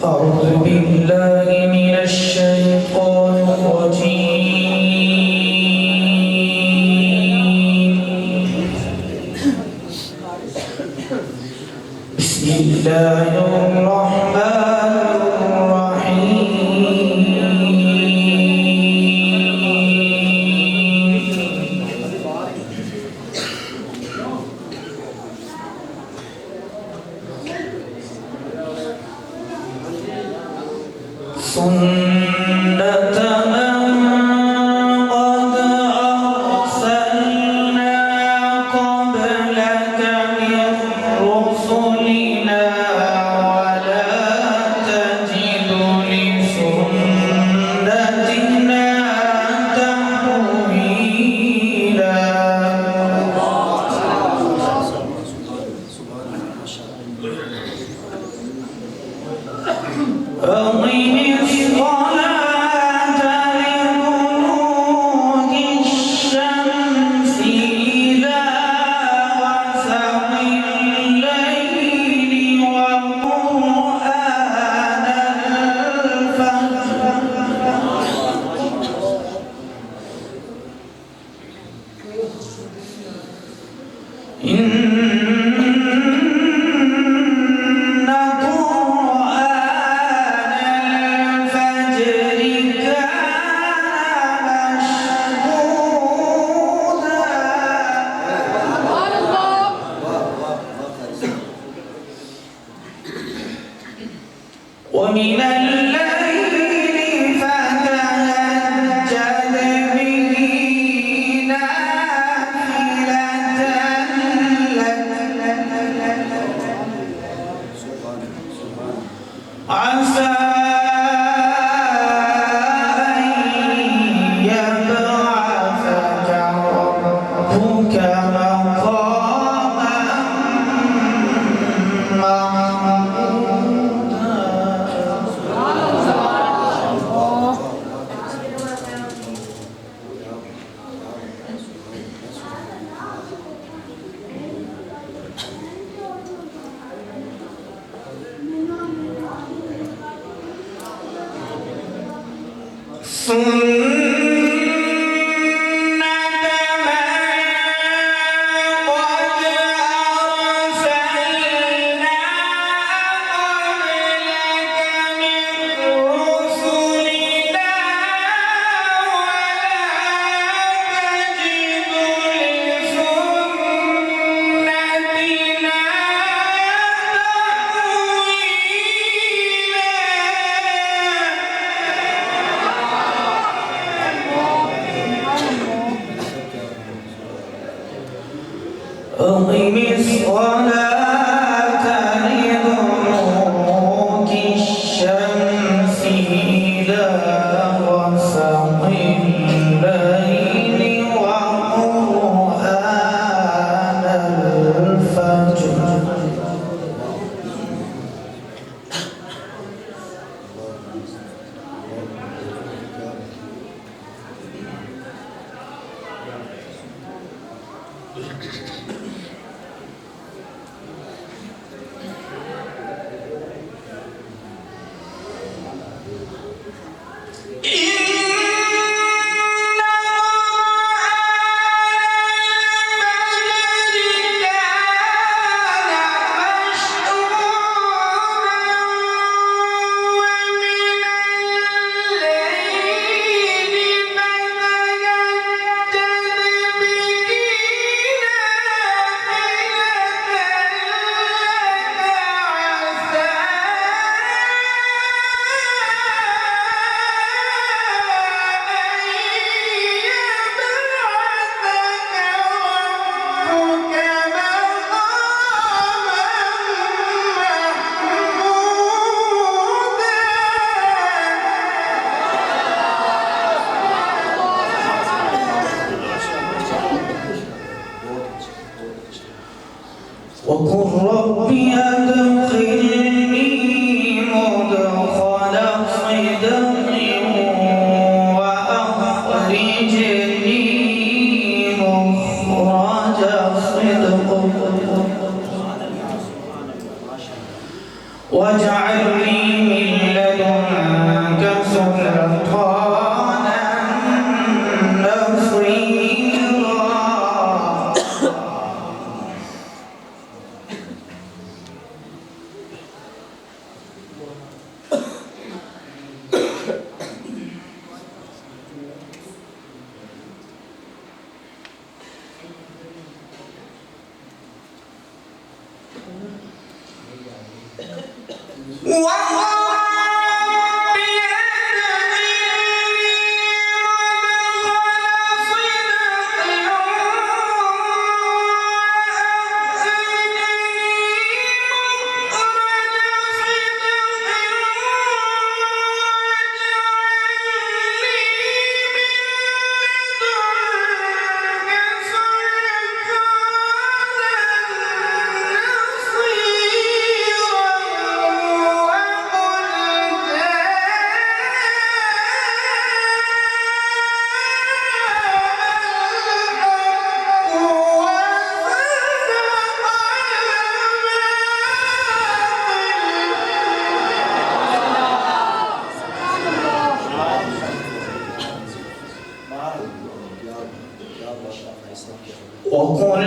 أعوذ بالله من الشيطان الرجيم. بسم الله الرحمن الرحيم. سنة من قد أرسلنا قبلك من رسلنا ولا تجد لسنتنا تحويلا. أقم الصلاة لدلوك الشمس إلى غسق الليل وقرآن الفجر إن ومن الليل فتهجد به نافلة لك عسى أن يبعثك ربك مقاما محمودا. أقم الصلاة لدلوك الشمس إلى غسق الليل وقرآن الفجر وقل رب أدخلني مدخل صدق وأخرجني مخرج صدق واجعل لي من وقل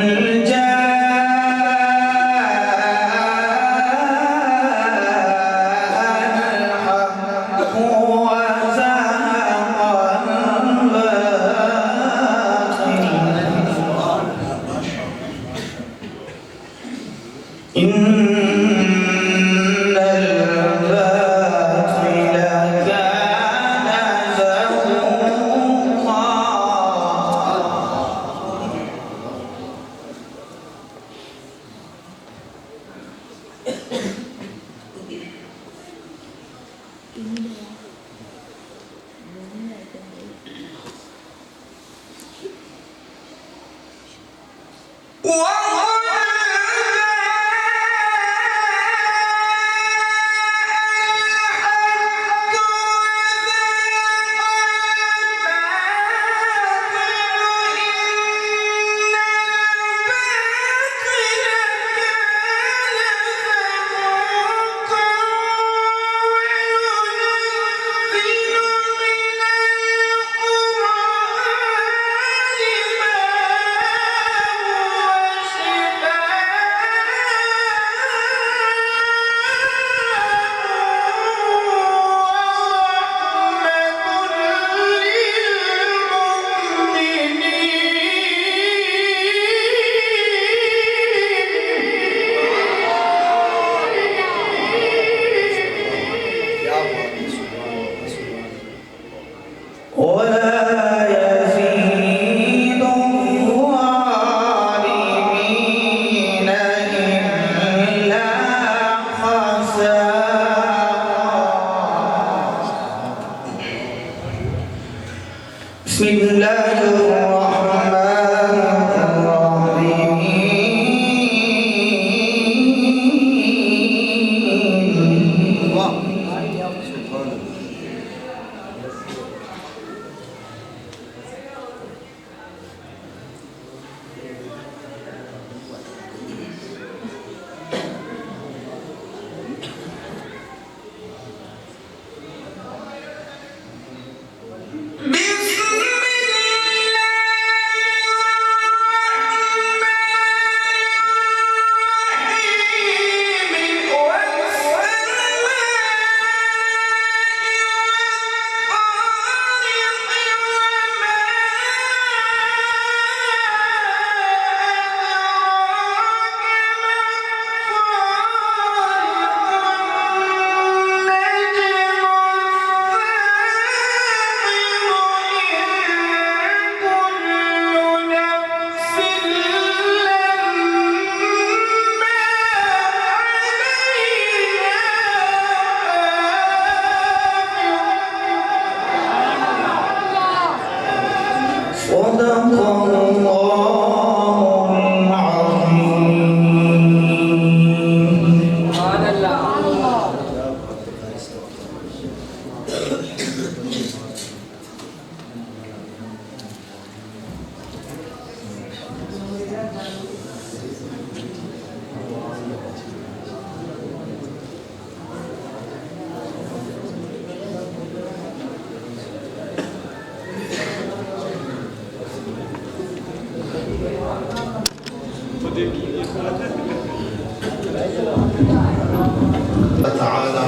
تعالى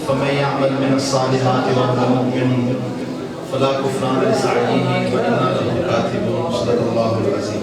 فمن يعمل من الصالحات وهو مؤمن فلا كفران لسعيه وإنا له كاتبون صدق الله العظيم।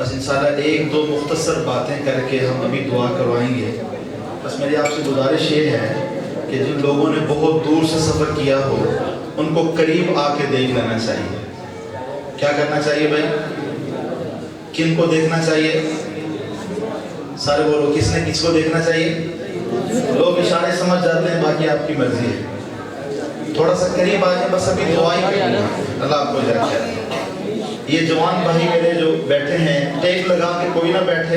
بس انشاءاللہ ایک دو مختصر باتیں کر کے ہم ابھی دعا کروائیں گے. بس میری آپ سے گزارش یہ ہے کہ جن لوگوں نے بہت دور سے سفر کیا ہو ان کو قریب آ کے دیکھ لینا چاہیے. کیا کرنا چاہیے بھائی؟ کن کو دیکھنا چاہیے؟ سارے بولو, کس نے کس کو دیکھنا چاہیے؟ لوگ اشارے سمجھ جاتے ہیں, باقی آپ کی مرضی ہے. تھوڑا سا قریب آ جائیں, بس ابھی دعا ہی کریں. اللہ آپ کو جائے. یہ جوان بھائی میرے جو بیٹھے ہیں, ٹیک لگا کے کوئی نہ بیٹھے,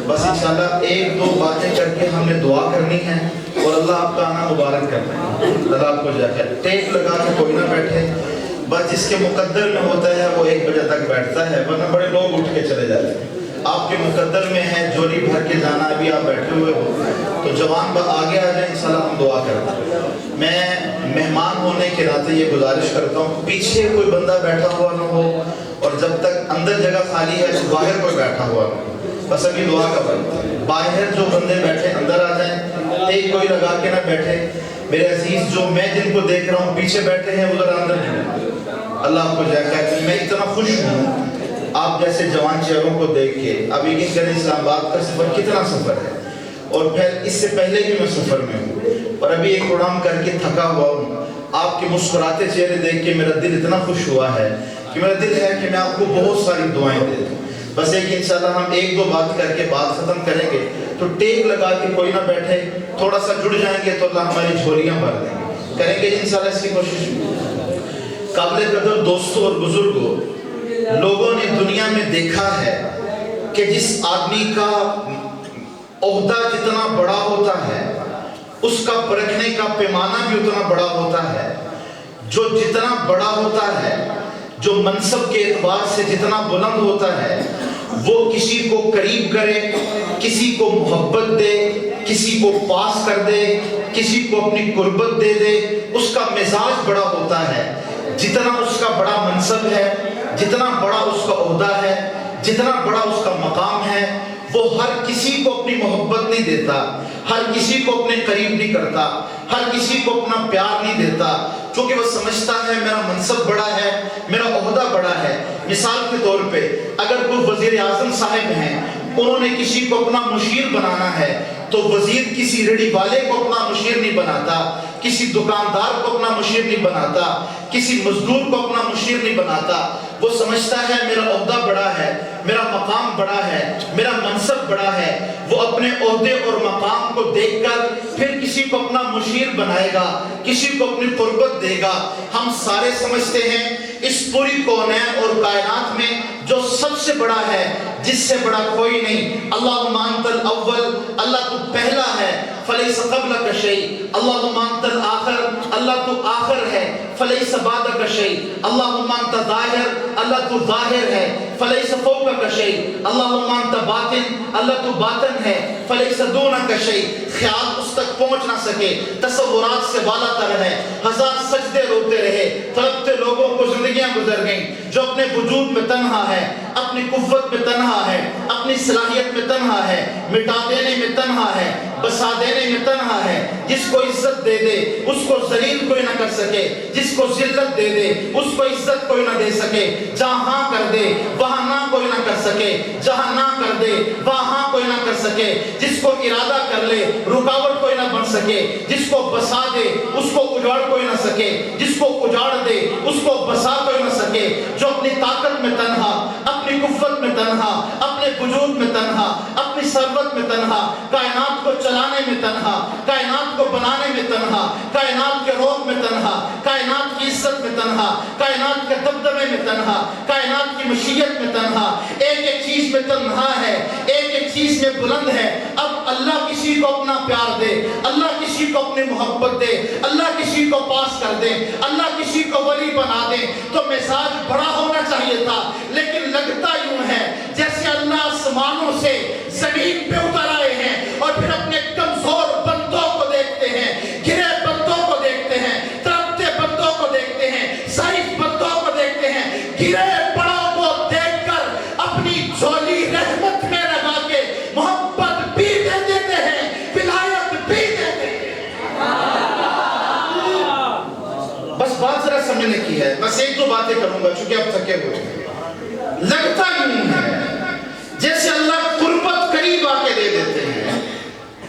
بس انشاءاللہ ایک دو باتیں کر کے ہم نے دعا کرنی ہے اور اللہ آپ کا آنا مبارک کرنا ہے. اللہ آپ کو جائے. ٹیک لگا کے کوئی نہ بیٹھے, بس جس کے مقدر میں ہوتا ہے وہ 1 بجے تک بیٹھتا ہے, ورنہ بڑے لوگ اٹھ کے چلے جاتے ہیں. آپ کے مقدر میں ہے جولی بھر کے جانا, ابھی آپ بیٹھے ہوئے ہو تو جوان آگے آ جائیں, انشاءاللہ ہم دعا کرتے ہیں. میں مہمان ہونے کے ناطے یہ گزارش کرتا ہوں پیچھے کوئی بندہ بیٹھا ہوا نہ ہو, اور جب تک اندر جگہ خالی ہے تو باہر کوئی بیٹھا ہوا نہ ہو. بس ابھی دعا کا وقت. باہر جو بندے بیٹھے اندر آ جائیں, ایک کوئی لگا کے نہ بیٹھے. میرے عزیز جو میں جن کو دیکھ رہا ہوں پیچھے بیٹھے ہیں ادھر اندر نہیں. اللہ آپ کو جائے کہ میں اتنا خوش ہوں آپ جیسے جوان چہروں کو دیکھ کے. اب یقین کریں اسلام آباد کا سفر کتنا سفر ہے, اور پھر اس سے پہلے بھی میں سفر میں ہوں, اور ابھی ایک اڑان کر کے تھکا ہوا ہوں. آپ کے مسکراتے چہرے دیکھ کے میرا دل اتنا خوش ہوا ہے کہ میرا دل ہے کہ میں آپ کو بہت ساری دعائیں دے دوں. بس ایک انشاءاللہ ہم ایک دو بات کر کے بات ختم کریں گے, تو ٹیک لگا کے کوئی نہ بیٹھے, تھوڑا سا جڑ جائیں گے تو اللہ ہماری جھولیاں بھر دیں گے. کریں گے انشاءاللہ اس کی کوشش. قابل قدر دوستوں اور بزرگوں, لوگوں نے دنیا میں دیکھا ہے کہ جس آدمی کا عہدہ جتنا بڑا ہوتا ہے اس کا پرکھنے کا پیمانہ بھی اتنا بڑا ہوتا ہے. جو جتنا بڑا ہوتا ہے, جو منصب کے اعتبار سے جتنا بلند ہوتا ہے, وہ کسی کو قریب کرے, کسی کو محبت دے, کسی کو پاس کر دے, کسی کو اپنی قربت دے دے, اس کا مزاج بڑا ہوتا ہے. جتنا اس کا بڑا منصب ہے, جتنا بڑا اس کا عہدہ ہے, جتنا بڑا اس کا مقام ہے, وہ ہر کسی کو اپنی محبت نہیں دیتا, ہر کسی کو اپنے قریب نہیں کرتا, ہر کسی کو اپنا پیار نہیں دیتا, کیونکہ وہ سمجھتا ہے میرا منصب بڑا ہے, میرا عہدہ بڑا ہے. مثال کے طور پہ اگر کوئی وزیر اعظم صاحب ہیں, انہوں نے کسی کو اپنا مشیر بنانا ہے تو وزیر کسی ریڑھی والے کو اپنا مشیر نہیں بناتا, کسی دکاندار کو اپنا مشیر نہیں بناتا, کسی مزدور کو اپنا مشیر نہیں بناتا. وہ سمجھتا ہے میرا عہدہ بڑا ہے, میرا مقام بڑا ہے, میرا منصب بڑا ہے. وہ اپنے عہدے اور مقام کو دیکھ کر پھر کسی کو اپنا مشیر بنائے گا, کسی کو اپنی قربت دے گا. ہم سارے سمجھتے ہیں اس پوری کونین اور کائنات میں جو سب سے بڑا ہے, جس سے بڑا کوئی نہیں, اللہم انت الاول, اللہ تو پہلا ہے, فلیس قبلک شیء, اللہم انت الآخر, اللہ تو آخر ہے, فلیس بعدک شیء, اللہم انت ظاہر, اللہ تو ظاہر ہے, فلیس فوقک شیء, اللہم انت باطن, اللہ تو باطن ہے, فلیس دونک شیء. خیال اس تک پہنچ نہ سکے, تصورات سے بالا تر ہے, ہزار سجدے روتے رہے, تڑپتے لوگوں کو زندگیاں گزر گئیں. جو اپنے وجود میں تنہا ہے, اپنی قوت میں تنہا ہے, اپنی صلاحیت میں تنہا ہے, مٹا دینے میں تنہا ہے, بسا دینے میں تنہا ہے. جس کو عزت دے دے اس کو ذلیل کوئی نہ کر سکے, جس کو ذلت دے دے اس کو عزت کوئی نہ دے سکے. جہاں ہاں کر دے وہاں نہ کوئی نہ کر سکے, جہاں نہ کر دے وہاں ہاں کوئی نہ کر سکے. جس کو ارادہ کر لے رکاوٹ کوئی نہ بن سکے, جس کو بسا دے اس کو اجاڑ کوئی نہ سکے, جس کو اجاڑ دے اس کو بسا کوئی نہ سکے. جو اپنی طاقت میں تنہا, اپنی قوت میں تنہا, اپنے وجود میں تنہا, اپنی ثروت میں تنہا, کائنات کو چلانے میں تنہا, کائنات کو بنانے میں تنہا, کائنات کے روح میں تنہا, کائنات کی عزت میں تنہا, کائنات کے دبدبے میں تنہا, کائنات کی مشیت میں تنہا, ایک ایک چیز میں تنہا ہے, ایک ایک چیز میں بلند ہے. اب اللہ کسی کو اپنا پیار دے, اللہ کسی کو اپنی محبت دے, اللہ کسی کو پاس کر دے, اللہ کسی کو ولی بنا دے, تو مزاج بڑا ہونا چاہیے تھا. لیکن لگتا یوں ہے جیسے اللہ آسمانوں سے زمین پہ اتر آئے ہیں اور پھر اپنے کمزور بندوں کو دیکھتے ہیں, گرے بندوں کو دیکھتے ہیں, تڑپتے بندوں کو دیکھتے ہیں, ضعیف بندوں کو دیکھتے ہیں, گرے پڑوں کو دیکھ کر اپنی جھولی رحمت میں لگا کے محبت بھی دے دیتے ہیں, ولایت بھی دے دیتے ہیں. بس بات ذرا سمجھنے کی ہے, بس ایک دو باتیں کروں گا چونکہ اب تھکے ہوئے ہیں. لگتا یوں ہے جیسے اللہ قربت قریب آ کے دے دیتے ہیں.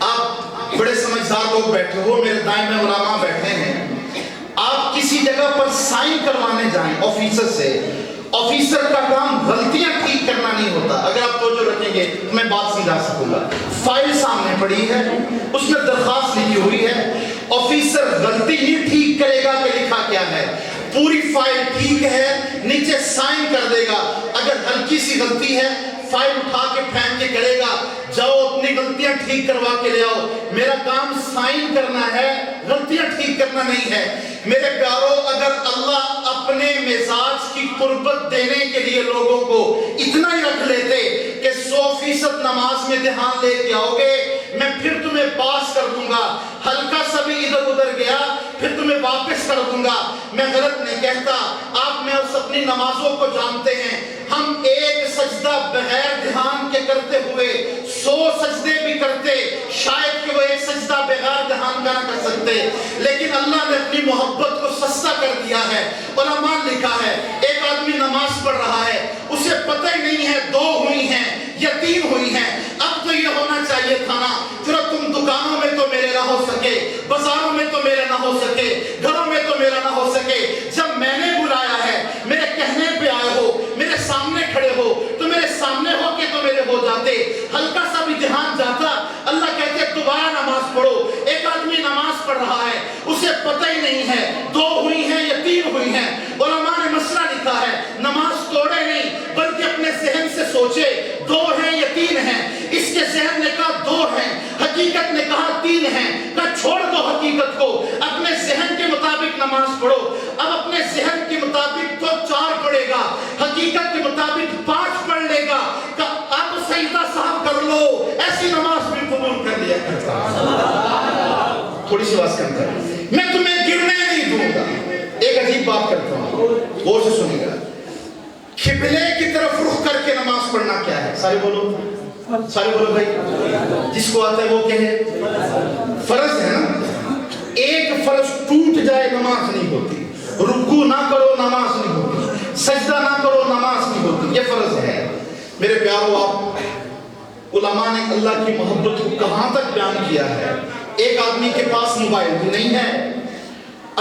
آپ بڑے سمجھدار لوگ بیٹھے ہو، میرے دائیں میں علماء بیٹھے ہیں، آپ کسی جگہ پر سائن کروانے جائیں آفیسر سے، آفیسر کا کام غلطیاں ٹھیک کرنا نہیں ہوتا. اگر آپ توجہ رکھیں گے میں بات سمجھا سکوں گا. فائل سامنے پڑی ہے، اس میں درخواست لکھی ہوئی ہے، آفیسر غلطی نہیں ٹھیک کرے گا کہ لکھا کیا ہے، پوری فائل ٹھیک ہے، نیچے سائن کر دے گا. اگر ہلکی سی غلطی ہے فائل اٹھا کے پھینک کے کرے گا، جاؤ اپنی غلطیاں ٹھیک کروا کے لے آؤ. میرا کام سائن کرنا ہے، غلطیاں ٹھیک کرنا نہیں ہے. میرے پیارو، اگر اللہ اپنے مزاج کی قربت دینے کے لیے لوگوں کو اتنا ہی رکھ لیتے کہ 100% نماز میں دھیان لے کے آؤ گے، میں پھر تمہیں پاس کر دوں گا، ہلکا سا بھی ادھر ادھر گیا پھر تمہیں واپس کر دوں گا. میں غلط نہیں کہتا، آپ میں اس اپنی نمازوں کو جانتے ہیں. ہم ایک سجدہ بغیر دھیان کے کرتے ہوئے 100 سجدے بھی کرتے، شاید کہ وہ ایک سجدہ بغیر دھیان کا نہ کر سکتے. لیکن اللہ نے اپنی محبت کو سستا کر دیا ہے. علماء نے لکھا ہے ایک آدمی نماز پڑھ رہا ہے، اسے پتہ ہی نہیں ہے 2 ہوئی ہیں یا 3 ہوئی ہیں. اب تو یہ ہونا چاہیے تھا نا، پھر تم دکانوں میں تو میرے نہ ہو سکے، بازاروں میں تو میرے نہ ہو سکے، گھروں میں تو میرا نہ ہو سکے. جب میں نے بلایا ہے، میرے کہنے پہ آئے ہو، میرے سامنے کھڑے ہو، تو میرے سامنے ہو کے تو میرے ہو جاتے. ہلکا سا بھی دھیان جاتا. اللہ کہتے دوبارہ نماز پڑھو. ایک آدمی نماز پڑھ رہا ہے، اسے پتہ ہی نہیں ہے 2 ہوئی ہیں یا 3 ہوئی ہیں. علماء نے مسئلہ لکھا ہے، نماز توڑے نہیں بلکہ اپنے ذہن سے سوچے 2 ہیں یا 3 ہیں. اس کے ذہن نے کہا 2 ہیں، حقیقت نے کہا 3 ہیں. کہا چھوڑ دو حقیقت کو، اپنے ذہن کے مطابق نماز پڑھو. اب اپنے ذہن کے مطابق تو 4 پڑھے گا، حقیقت کے مطابق 5 پڑھ لے گا. کہ اب سجدہ صاحب کر لو، ایسی نماز بھی قبول کر لیا کرتا. تھوڑی سی بات کرتا ہوں، میں تمہیں گرنے نہیں دوں گا. ایک عجیب بات کرتا ہوں، غور سے سنیں گا. قبلے کی طرف رخ کر کے نماز پڑھنا کیا ہے؟ سارے بولو بھائی. جس کو آتا ہے وہ کہے فرض ہے نا. ایک فرض ٹوٹ جائے نماز نہیں ہوتی. رکوع نہ کرو نماز نہیں ہوتی، سجدہ نہ کرو نماز نہیں ہوتی. یہ فرض ہے. میرے پیارو، آپ علماء نے اللہ کی محبت کو کہاں تک بیان کیا ہے. ایک آدمی کے پاس موبائل بھی نہیں ہے،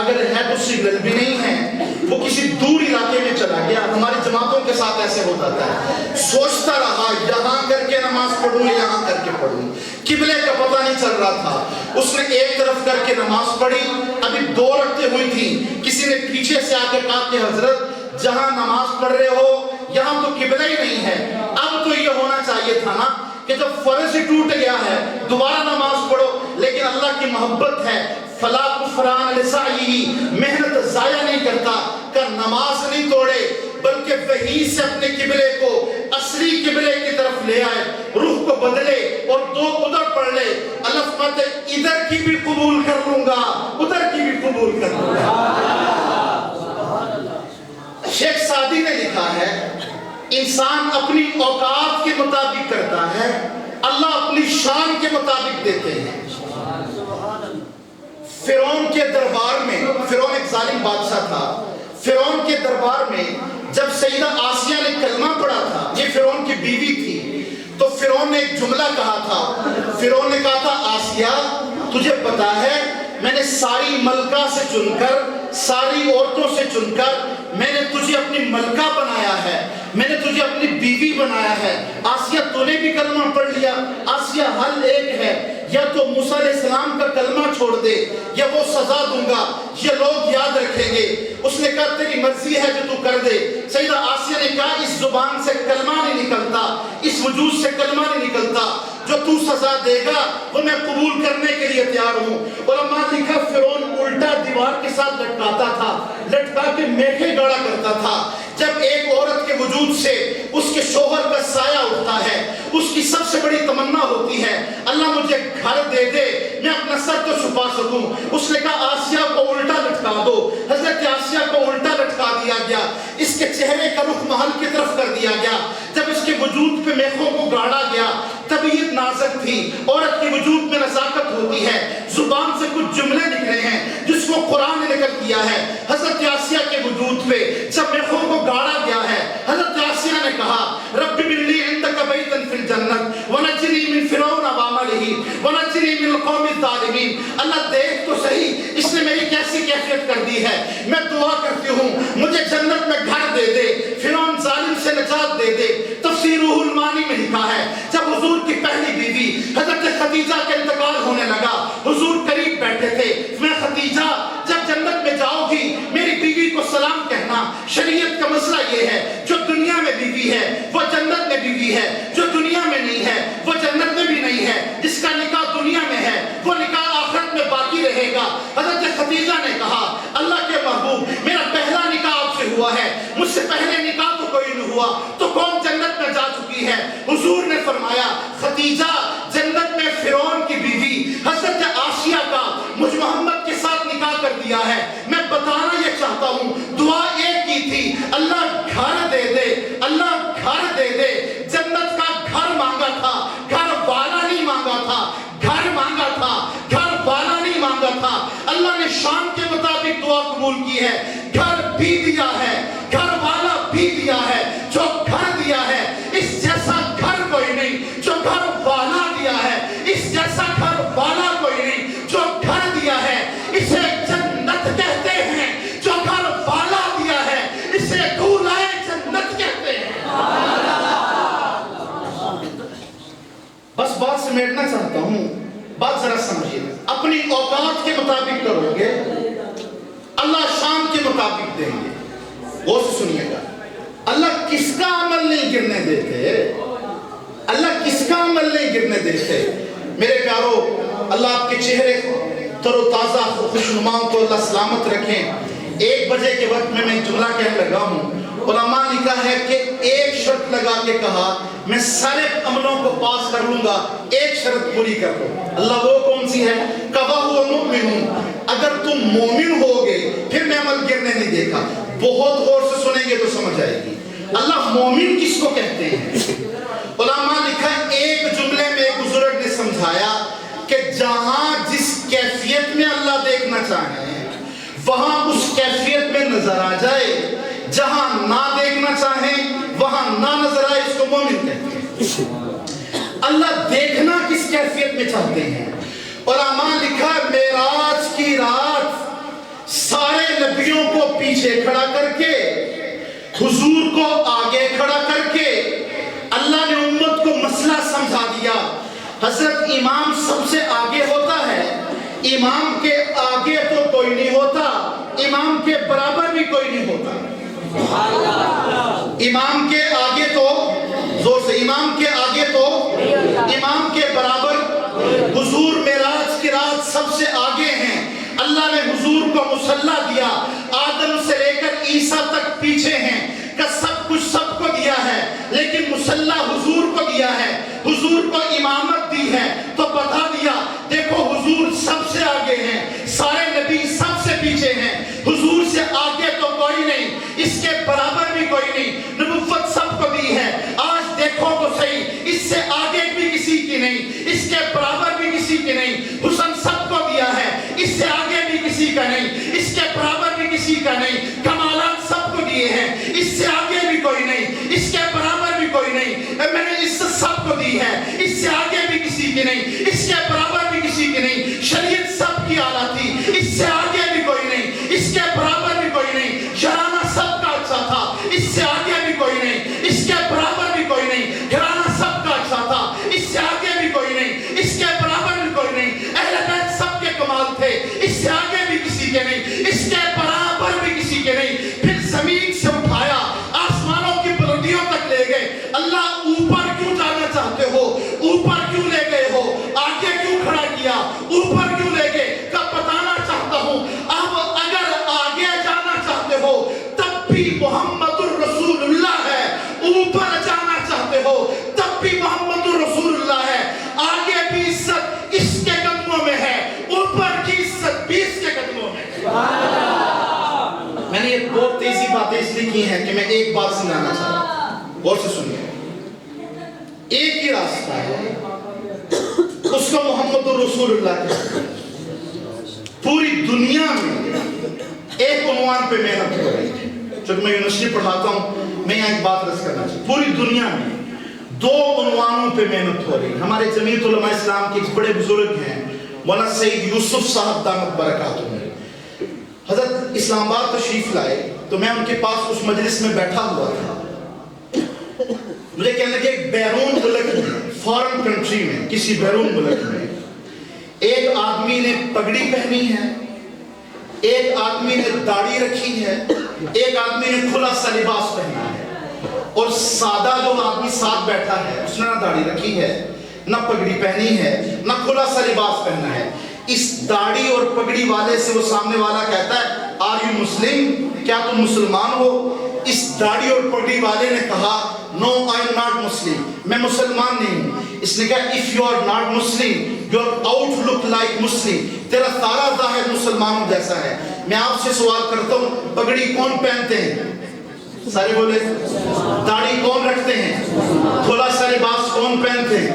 اگر ہے تو سگنل بھی نہیں ہے، وہ کسی دور علاقے میں چلا گیا. ہماری جماعتوں کے ساتھ ایسے ہوتا ہے، سوچتا رہا یہاں کر کے نماز پڑھوں یہاں کر کے پڑھوں. قبلے کا پتہ نہیں چل رہا تھا. اس نے ایک طرف کر کے نماز پڑھی، ابھی 2 رکعتیں ہوئی تھی. کسی نے پیچھے سے آ کے کہا کہ حضرت جہاں نماز پڑھ رہے ہو یہاں تو قبلہ ہی نہیں ہے. اب تو یہ ہونا چاہیے تھا نا کہ جب فرض ہی ٹوٹ گیا ہے دوبارہ نماز پڑھو. لیکن اللہ کی محبت ہے، فلا کفران لسعیہ، محنت ضائع نہیں کرتا. کہ نماز نہیں توڑے بلکہ وہی سے اپنے قبلے کو اصلی قبلے کی طرف لے آئے، رخ کو بدلے اور 2 ادھر پڑھ لے. الف مت ادھر کی بھی قبول کر لوں گا ادھر کی بھی قبول کر لوں گا. شیخ سعدی نے لکھا ہے انسان اپنی اوقات کے مطابق کرتا ہے، اللہ اپنی شان کے مطابق دیتے ہیں. فرعون کے دربار میں، فرعون ایک ظالم بادشاہ تھا، فرعون کے دربار میں جب سیدہ آسیہ نے کلمہ پڑھا تھا، یہ فرعون کی بیوی تھی، تو فرعون نے ایک جملہ کہا تھا. فرعون نے کہا تھا آسیہ تجھے پتا ہے میں نے ساری ملکہ سے چن کر، ساری عورتوں سے چن کر میں نے تجھے اپنی ملکہ بنایا ہے، میں نے تجھے اپنی بیوی بنایا ہے. آسیہ تو نے بھی کلمہ پڑھ لیا. آسیہ حل ایک ہے، یا تو موسیٰ علیہ السلام کا کلمہ چھوڑ دے یا وہ سزا دوں گا، یہ لوگ یاد رکھیں گے. اس نے کہا تیری مرضی ہے جو تو کر دے. سیدہ آسیہ نے کہا اس زبان سے کلمہ نہیں نکلتا، اس وجود سے کلمہ نہیں نکلتا، جو تو سزا دے گا وہ میں قبول کرنے کے لیے تیار ہوں. علماء نے لکھا فرعون الٹا دیوار کے ساتھ لٹکاتا تھا، لٹکا کے میخیں گاڑا کرتا تھا. جب ایک عورت کے وجود سے اس کے شوہر کا سایہ اٹھتا ہے، اس کی سب سے بڑی تمنا ہوتی ہے اللہ مجھے گھر دے دے میں اپنا سر تو چھپا سکوں. اس نے کہا آسیہ کو الٹا لٹکا دو. حضرت آسیہ کو الٹا لٹکا دیا گیا، اس کے چہرے کا رخ محل کی طرف کر دیا گیا. جب اس کے وجود پہ میخوں کو گاڑا گیا، طبیعت نازک تھی، عورت کے وجود میں نزاکت ہوتی ہے، زبان سے کچھ جملے نکلے ہیں جس کو قرآن نے نقل کیا ہے. حضرت آسیہ کے وجود پہ جب میخوں کو گاڑا گیا ہے، حضرت آسیہ نے کہا رب ابن لی عندک بیتا کیسی کیفیت کر دی ہے. میں دعا کرتی ہوں مجھے جنت میں گھر دے دے, فرعون ظالم سے نجات دے دے. تفسیر روح المعانی میں لکھا ہے جب حضور کی پہلی بیوی حضرت خدیجہ کا انتقال ہونے لگا, حضور قریب بیٹھے تھے. میں خدیجہ جب جنت میں جاؤ گی میری بیوی کو سلام کہنا. شریعت کا مسئلہ یہ ہے جو دنیا میں بیوی ہے وہ جنت میں بیوی ہے, جو دنیا میں نہیں ہے وہ جنت میں بھی نہیں ہے. جس کا نکاح دنیا میں ہے وہ نکاح آخرت میں باقی رہے گا. حضرت خدیجہ نے کہا اللہ کے محبوب میرا پہلا نکاح آپ سے ہوا ہے, مجھ سے پہلے نکاح تو کوئی نہیں ہوا, تو کون جنت میں جا چکی ہے؟ حضور نے فرمایا خدیجہ جنت میں فرعون کی بیوی حضرت آسیہ کا مجھ محمد کے ساتھ نکاح کر دیا ہے. میں بتانا یہ چاہتا ہوں دعا ایک کی تھی, اللہ گھر دے دے, اللہ گھر دے دے. جنت کا گھر مانگا تھا, گھر والا نہیں مانگا تھا, گھر مانگا تھا, گھر والا نہیں مانگا تھا. اللہ نے شان کے مطابق دعا قبول کی ہے. گھر بھی دیا ہے, گھر والا بھی دیا ہے. جو گھر دیا ہے اس جیسا گھر کوئی نہیں, جو گھر والا دیا ہے اس جیسا گھر والا کوئی نہیں. جو گھر دیا ہے اسے جنت کہتے ہیں, جو گھر والا دیا ہے اسے دولہائے جنت کہتے ہیں. بس بات سمیٹنا چاہتا ہوں, بات ذرا سمجھیے. اپنی اوقات کے مطابق کرو گے اللہ شان کے مطابق دیں گے. غور سے سنیے گا, اللہ کس کا عمل نہیں گرنے دیتے, اللہ کس کا عمل نہیں گرنے دیتے. میرے پیارو اللہ آپ کے چہرے تر و تازہ خوشنماؤں کو اللہ سلامت رکھیں. 1 بجے کے وقت میں ایک جملہ کہنے لگا ہوں. علماء نے کہا ہے کہ ایک شرط لگا کے کہا میں سارے عملوں کو پاس کر لوں گا, ایک شرط پوری کر دو. اللہ وہ کون سی ہے؟ کَوَهُوَ مُؤْمِنٌ, اگر تم مومن ہوگے پھر میں عمل گرنے نہیں دیکھا. بہت غور سے سنیں گے تو سمجھ آئے گی اللہ مومن کس کو کہتے ہیں. علماء لکھا ایک جملے میں ایک بزرگ نے سمجھایا کہ جہاں جس کیفیت میں اللہ دیکھنا چاہے وہاں اس کیفیت میں نظر آ جائے, جہاں نہ دیکھنا چاہیں وہاں نہ نظر آئے, اس کو مومن کہتے ہیں. اللہ دیکھنا کس کیفیت میں چاہتے ہیں. علماء لکھا معراج کی رات سارے نبیوں کو پیچھے کھڑا کر کے حضور کو آگے کھڑا کر کے اللہ نے امت کو مسئلہ سمجھا دیا. حضرت امام سب سے آگے ہوتا ہے, امام کے آگے تو کوئی نہیں ہوتا, امام کے برابر بھی کوئی نہیں ہوتا. امام کے آگے تو زور سے, امام کے آگے تو امام کے برابر. حضور معراج کی رات سب سے آگے ہیں. اللہ نے حضور کو مصلی دیا, آدم سے لے کر عیسیٰ تک پیچھے ہیں, کہ سب کچھ سب کو دیا ہے لیکن مصلی حضور کو دیا ہے, حضور کو امامت دی ہے. تو بتا دیا دیکھو حضور سب سے آگے ہیں, سارے نبی سب سے پیچھے ہیں, حضور سے آگے تو کوئی نہیں, اس کے برابر بھی کوئی نہیں. نبوت سب کو دی ہے, آج دیکھو تو صحیح, اس سے آگے بھی کسی کی نہیں, اس کے برابر بھی کسی کی نہیں. حسن سب کو دیا ہے, اس سے آگے بھی کسی کا نہیں, اس کے برابر بھی کسی کا نہیں. کمالات سب کو دیے ہیں, اس سے آگے بھی کوئی نہیں, اس کے برابر بھی کوئی نہیں. میں نے عزت سب کو دی ہے, اس سے آگے بھی کسی کی نہیں, اس کے برابر بھی کسی کی نہیں. شریعت سب کی اعلیٰ تھی, اس سے آگے بھی کوئی نہیں, اس کے برابر بھی کوئی نہیں. شرانہ سب کا اچھا تھا, اس سے آگے بھی کوئی نہیں, اس کے برابر بھی کوئی نہیں. گھرانہ سب کا اچھا تھا, اس سے آگے بھی کوئی نہیں, اس کے برابر بھی کوئی نہیں. اہل بیت سب کے کمال تھے, اس سے آگے بھی کسی کے نہیں, اس کے برابر بھی کسی کے نہیں. پھر زمین سے اٹھایا, آسمانوں کی بلندیوں تک لے گئے. اللہ اوپر کیوں جانا چاہتے ہو, اوپر کیوں لے گئے ہو, آگے کیوں کھڑا کیا, اوپر کیوں لے گئے, کب بتانا چاہتا ہوں. اب اگر آگے جانا چاہتے ہو تب بھی محمد الرسول اللہ ہے, اوپر جانا چاہتے ہو تب بھی محمد الرسول اللہ ہے. آگے بھی عزت اس کے قدموں میں ہے, اوپر کی عزت بھی اس کے قدموں میں ہے. میں نے یہ بہت تیزی باتیں اس لیے کی ہیں کہ میں ایک بات سمجھانا چاہتا ہوں, غور سے سنیے. ایک ہی راستہ ہے, اس کو محمد الرسول اللہ کہتے ہیں. پوری دنیا میں ایک عنوان پہ محنت ہو رہی ہے. چونکہ میں یونیورسٹی پڑھاتا ہوں, میں یہاں ایک بات رس کرنا چاہتا ہوں. پوری دنیا میں 2 عنوانوں پہ محنت ہو رہی ہے. ہمارے جمعیت علماء اسلام کے ایک بڑے بزرگ ہیں مولانا سید یوسف صاحب دامت برکاتہ. حضرت اسلام آباد تشریف لائے تو میں ان کے پاس اس مجلس میں بیٹھا ہوا تھا. مجھے کہنے لگے ایک بیرون ملک میں, فارن کنٹری میں, کسی بیرون ملک میں ایک آدمی نے پگڑی پہنی ہے, ایک آدمی نے داڑھی رکھی ہے, ایک آدمی نے کھلا سا لباس پہنا ہے, اور سادہ جو آدمی ساتھ بیٹھا ہے اس نے نہ داڑھی رکھی ہے, نہ پگڑی پہنی ہے, نہ کھلا سا لباس پہنا ہے. اس داڑھی اور پگڑی والے سے وہ سامنے والا کہتا ہے آر یو مسلم, کیا تم مسلمان ہو؟ اس داڑھی اور پگڑی والے نے کہا نو آئی ایم ناٹ مسلم, میں مسلمان نہیں ہوں. اس نے کہا if you are not Muslim, your outlook like Muslim, تیرا سارا ظاہر مسلمانوں جیسا ہے. میں آپ سے سوال کرتا ہوں, پگڑی کون پہنتے ہیں؟ سارے بولے. داڑھی کون رکھتے ہیں؟ کھلا سا لباس کون پہنتے ہیں؟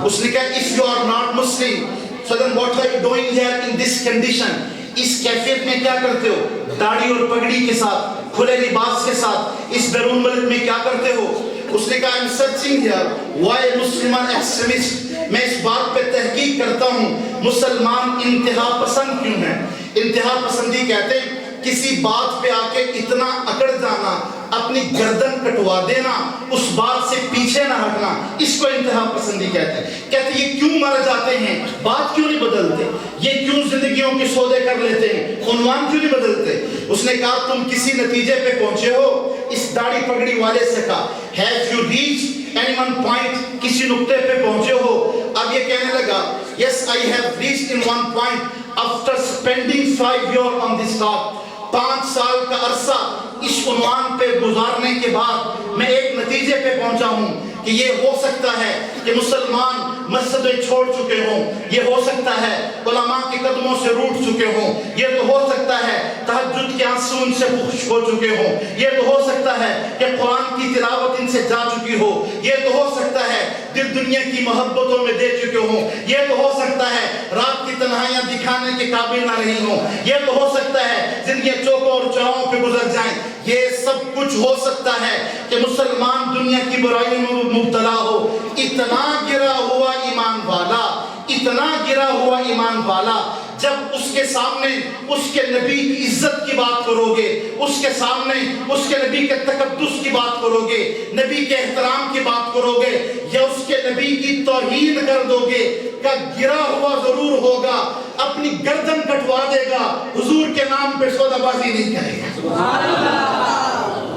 اس نے کہا if you are not Muslim, so then what are you doing here in this condition? اس کیفیت میں کیا کرتے ہو؟ داڑھی اور پگڑی کے ساتھ, کھلے لباس کے ساتھ اس بیرون ملک میں کیا کرتے ہو؟ اس نے کہا I'm searching here why Musliman extremist, میں اس بات پہ تحقیق کرتا ہوں مسلمان انتہا پسند کیوں ہیں. انتہا پسندی کہتے ہیں کسی بات پہ آ کے اتنا اکڑ جانا, اپنی گردن کٹوا دینا, اس بات سے پیچھے نہ ہٹنا, اس کو انتہا پسندی کہتے ہیں. کہتے یہ کیوں مر جاتے ہیں, بات کیوں نہیں بدلتے, یہ کیوں زندگیوں کے سودے کر لیتے ہیں, عنوان کیوں نہیں بدلتے. اس نے کہا تم کسی نتیجے پہ پہنچے ہو. اس داڑھی پگڑی والے سے کہا have you reached any one point, کسی نقطے پہ پہنچے ہو. اب یہ کہنے لگا yes I have reached in one point after spending 5 years on this talk, 5 سال کا عرصہ اس عنوان پہ گزارنے کے بعد میں ایک نتیجے پہ پہنچا ہوں کہ یہ ہو سکتا ہے کہ مسلمان مسجدیں چھوڑ چکے ہوں, یہ ہو سکتا ہے علماء کے قدموں سے روٹ چکے ہوں, یہ تو ہو سکتا ہے تہجد کے آنسو ان سے خشک ہو چکے ہوں, یہ تو ہو سکتا ہے کہ قرآن کی تلاوت ان سے جا چکی ہو, یہ تو ہو سکتا ہے دل دنیا کی محبتوں میں دے چکے ہوں, یہ تو ہو سکتا ہے رات کی تنہائیاں دکھانے کے قابل نہ رہی ہوں, یہ تو ہو سکتا ہے زندگی چوکوں اور چوراہوں پہ گزر جائیں. یہ سب کچھ ہو سکتا ہے کہ مسلمان دنیا کی برائیوں میں مبتلا ہو. اتنا گرا ہوا ایمان والا, اتنا گرا ہوا ایمان والا, جب اس کے سامنے اس کے نبی کی عزت کی بات کرو گے, اس کے سامنے اس کے نبی کے تقدس کی بات کرو گے, نبی کے احترام کی بات کرو گے, یا اس کے نبی کی توہین کر دو گے, کہ گرا ہوا ضرور ہوگا, اپنی گردن کٹوا دے گا, حضور کے نام پہ سودا بازی نہیں کرے گا.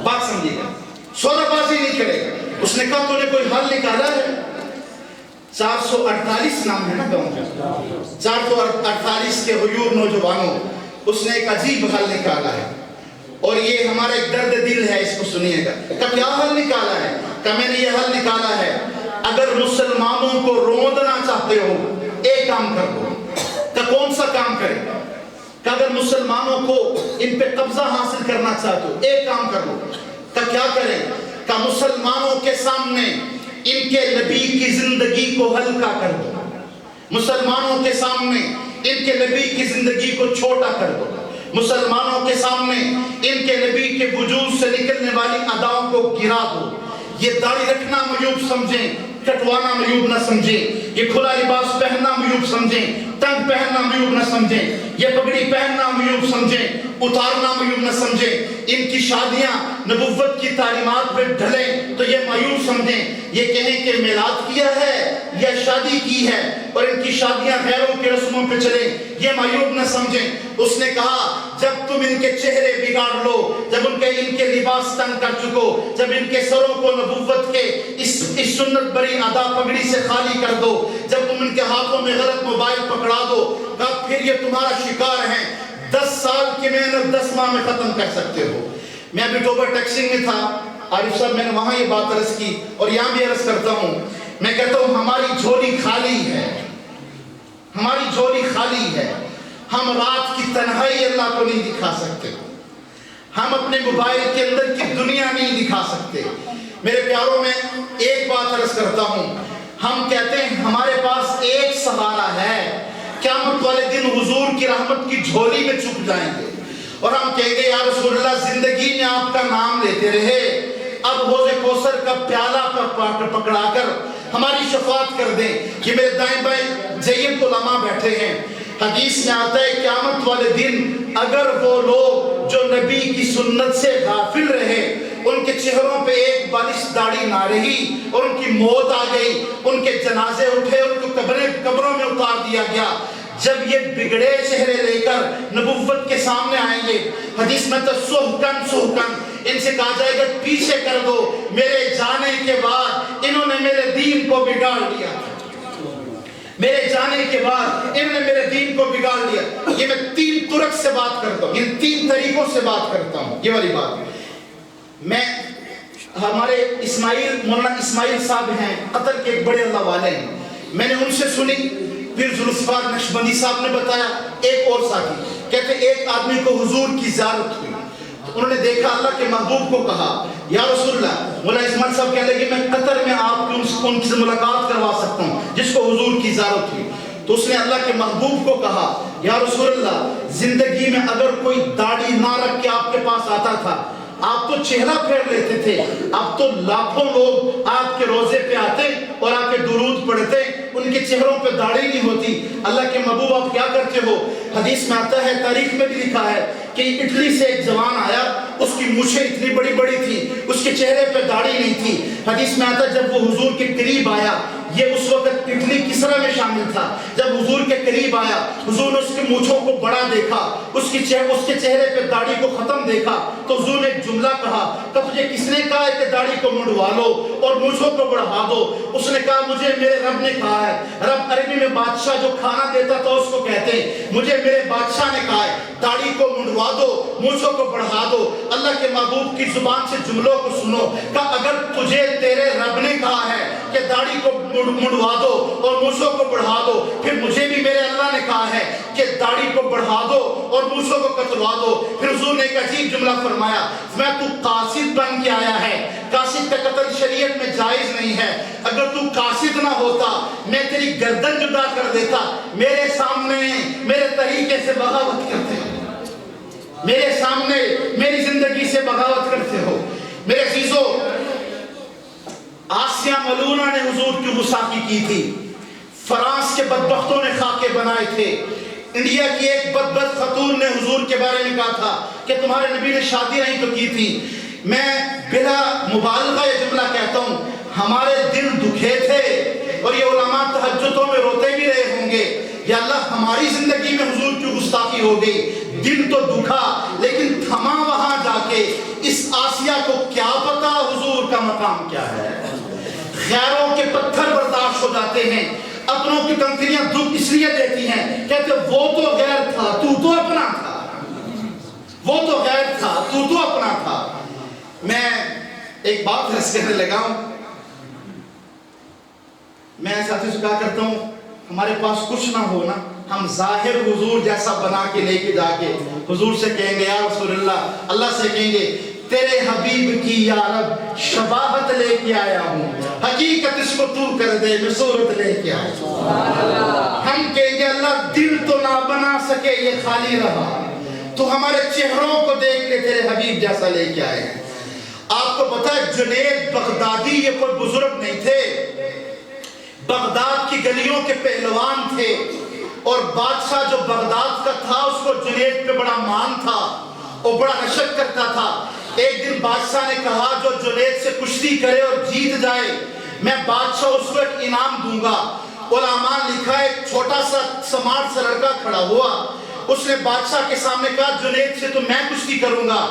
بات سمجھیے گا, سودا بازی نہیں کرے گا. اس نے کہا تو نے کوئی حل نکالا ہے؟ 448 نام ہے نا گاؤں کا, 448 کے غیور نوجوانوں, اس نے ایک عجیب حل نکالا ہے, اور یہ ہمارا ایک درد دل ہے, اس کو سنیے گا. کہ کیا حل نکالا ہے؟ کہ میں نے یہ حل نکالا ہے, اگر مسلمانوں کو روندنا چاہتے ہو ایک کام کر دو. کہ کون سا کام کرے؟ کہ اگر مسلمانوں کو ان پہ قبضہ حاصل کرنا چاہتے ہو ایک کام کر دو. کہ کیا کریں؟ کہ مسلمانوں کے سامنے ان کے نبی کی زندگی کو ہلکا کر دو, مسلمانوں کے سامنے ان کے نبی کی زندگی کو چھوٹا کر دو, مسلمانوں کے سامنے ان کے نبی کے وجود سے نکلنے والی اداؤں کو گرا دو. یہ داڑھی رکھنا معیوب سمجھیں, کٹوانا معیوب نہ سمجھیں, یہ کھلا لباس پہننا معیوب سمجھیں, تنگ پہننا معیوب نہ سمجھیں, یہ پگڑی پہننا معیوب سمجھیں, اتارنا معیوب نہ سمجھیں. ان کی شادیاں نبوت کی تعلیمات پہ ڈھلیں تو یہ معیوب سمجھیں, یہ کہیں کہ میلاد کیا ہے یا شادی کی ہے, اور ان کی شادیاں غیروں کے رسموں پہ چلیں, یہ معیوب نہ سمجھیں. اس نے کہا جب تم ان کے چہرے بگاڑ لو, جب ان کے لباس تنگ کر چکو, جب ان کے سروں کو نبوت کے اس سنت بری ادا پگڑی سے خالی کر دو, جب تم ان کے ہاتھوں میں غلط موبائل پکڑا دو, کہا پھر یہ تمہارا شکار ہیں. 10 سال کی محنت 10 ماہ میں ختم کر سکتے ہو. میں ابھی ٹوبر ٹیکسنگ میں تھا, عارف صاحب میں نے وہاں یہ بات عرض کی, اور یہاں بھی عرض کرتا ہوں. میں کہتا ہوں ہماری جھولی خالی ہے, ہماری جھولی خالی ہے. ہم رات کی تنہائی اللہ کو نہیں دکھا سکتے, ہم اپنے موبائل کے اندر کی دنیا نہیں دکھا سکتے. میرے پیاروں میں ایک بات عرض کرتا ہوں, ہم کہتے ہیں ہمارے پاس ایک سہارا ہے, قیامت والے دن حضور کی رحمت کی جھولی میں چھپ جائیں گے, اور ہم کہیں گے یا رسول اللہ زندگی میں آپ کا نام لیتے رہے, اب حوض کوثر کا پیالہ پر پکڑا کر ہماری شفاعت کر دیں. یہ میرے دائیں بائیں جید علماء بیٹھے ہیں, حدیث میں آتا ہے قیامت والے دن اگر وہ لوگ جو نبی کی سنت سے غافل رہے، ان کے چہروں پہ ایک بالش داڑھی نہ رہی اور ان کی موت آ گئی، ان کے جنازے اٹھے، ان کو قبروں میں اتار دیا گیا، جب یہ بگڑے چہرے لے کر نبوت کے سامنے آئیں گے، حدیث میں تو سحقن سحقن، ان سے کہا جائے گا پیچھے کر دو، میرے جانے کے بعد انہوں نے میرے دین کو بگاڑ دیا، میرے جانے کے بعد انہوں نے میرے دین کو بگاڑ دیا۔ یہ میں 3 طرق سے بات کرتا ہوں، ان 3 طریقوں سے بات کرتا ہوں، یہ والی بات۔ میں ہمارے مولانا اسماعیل صاحب ہیں، قطر کے ایک بڑے اللہ والے ہیں، میں نے ان سے سنی، پھر ذوالفقار نقشبندی صاحب نے بتایا، ایک اور ساتھی کہتے ایک آدمی کو حضور کی زیارت ہوئی، تو انہوں نے دیکھا اللہ کے محبوب کو کہا یا رسول اللہ، مولانا اسماعیل صاحب کہنے لگے میں قطر میں آپ کی ان سے ملاقات کروا سکتا ہوں جس کو حضور کی زیارت ہوئی، تو اس نے اللہ کے محبوب کو کہا یا رسول اللہ، زندگی میں اگر کوئی داڑھی نہ رکھ کے آپ کے پاس آتا تھا، آپ تو چہرہ پھیر لیتے تھے، اب تو لاکھوں لوگ آپ کے روزے پہ آتے اور آپ کے درود پڑھتے، ان کے چہروں پہ داڑھی نہیں ہوتی، اللہ کے محبوب آپ کیا کرتے ہو؟ حدیث میں آتا ہے، تاریخ میں بھی لکھا ہے کہ اٹلی سے ایک جوان آیا، اس کی مونچھیں اتنی بڑی بڑی تھی، اس کے چہرے پہ داڑھی نہیں تھی، حدیث میں آتا ہے جب وہ حضور کے قریب آیا، یہ اس وقت اٹلی کسرا میں شامل تھا، جب حضور کے قریب آیا، حضور نے اس کی مونچھوں کو بڑا دیکھا، اس کے چہرے پہ داڑھی کو ختم دیکھا، تو حضور نے ایک جملہ کہا کہ تجھے کس نے کہا ہے کہ داڑھی کو منڈوا لو اور مونچھوں کو بڑھا دو؟ اس نے کہا مجھے میرے رب نے کہا ہے، رب عربی میں بادشاہ جو کھانا دیتا تھا اس کو کہتے ہیں، مجھے میرے بادشاہ نے کہا ہے داڑھی کو منڈوا دو، مونچھوں کو بڑھا دو۔ اللہ کے محبوب کی زبان سے جملوں کو سنو کہ اگر تجھے تیرے رب نے کہا ہے کہ داڑھی کو منڈوا دو اور مونچھوں کو بڑھا دو، پھر مجھے بھی میرے اللہ نے کہا ہے کہ داڑھی کو بڑھا دو اور مونچھوں کو کتروا دو۔ پھر حضور نے ایک عجیب جملہ فرمایا، میں تو قاصد بن کے آیا ہے، قاصد کا قتل شریعت میں جائز نہیں ہے، اگر تو قاصد نہ ہوتا میں تیری گردن جدا کر دیتا، میرے سامنے میرے طریقے سے بغاوت کرتے ہو، میرے سامنے میری زندگی سے بغاوت کرتے ہو۔ میرے عزیزو، آسیہ ملونہ نے حضور کی گستاخی کی تھی، فرانس کے بدبختوں نے خاکے بنائے تھے، انڈیا کی ایک بدبخت خاتون نے حضور کے بارے میں کہا تھا کہ تمہارے نبی نے شادی نہیں تو کی تھی۔ میں بلا مبالغہ یہ جملہ کہتا ہوں، ہمارے دل دکھے تھے اور یہ علماء تہجدوں میں روتے بھی رہے ہوں گے، یا اللہ ہماری زندگی میں حضور کی گستاخی ہو گئی، دل تو دکھا لیکن تھما وہاں جا کے اس آسیہ کو کیا پتا حضور کا مقام کیا ہے۔ غیروں کے پتھر برداشت ہو جاتے ہیں، اپنوں کی کنکریاں دکھ اس لیے دیتی ہیں، کہتے وہ تو غیر تھا تو اپنا تھا، وہ تو غیر تھا تو اپنا تھا۔ میں ایک بات رس کہنے لگا ہوں، میں ساتھی سے کہا کرتا ہوں ہمارے پاس کچھ نہ ہو نا، ہم ظاہر حضور جیسا بنا کے لے کے جا کے حضور سے کہیں گے یا رسول اللہ، اللہ سے کہیں گے تیرے حبیب کی یا رب شباہت لے کے آیا ہوں، حقیقت اس کو تو کر دے میں صورت لے کے آیا ہوں۔ ہم کہیں گے اللہ دل تو نہ بنا سکے یہ خالی رہا، تو ہمارے چہروں کو دیکھ لے تیرے حبیب جیسا لے کے آئے ہیں۔ آپ کو پتا ہے جنید بغدادی یہ کوئی بزرگ نہیں تھے، بغداد کی گلیوں کے پہلوان تھے، اور بادشاہ جو بغداد کا تھا اس کو جنید پہ بڑا مان تھا اور بڑا رشک کرتا تھا۔ ایک دن بادشاہ نے کہا جو جنید سے کشتی کرے اور جیت جائے میں بادشاہ اس کو ایک انعام دوں گا۔ علماء لکھا ہے ایک چھوٹا سا سمارٹ سا لڑکا کھڑا ہوا، اس نے بادشاہ کے سامنے کہا جنید سے تو میں کشتی کروں گا۔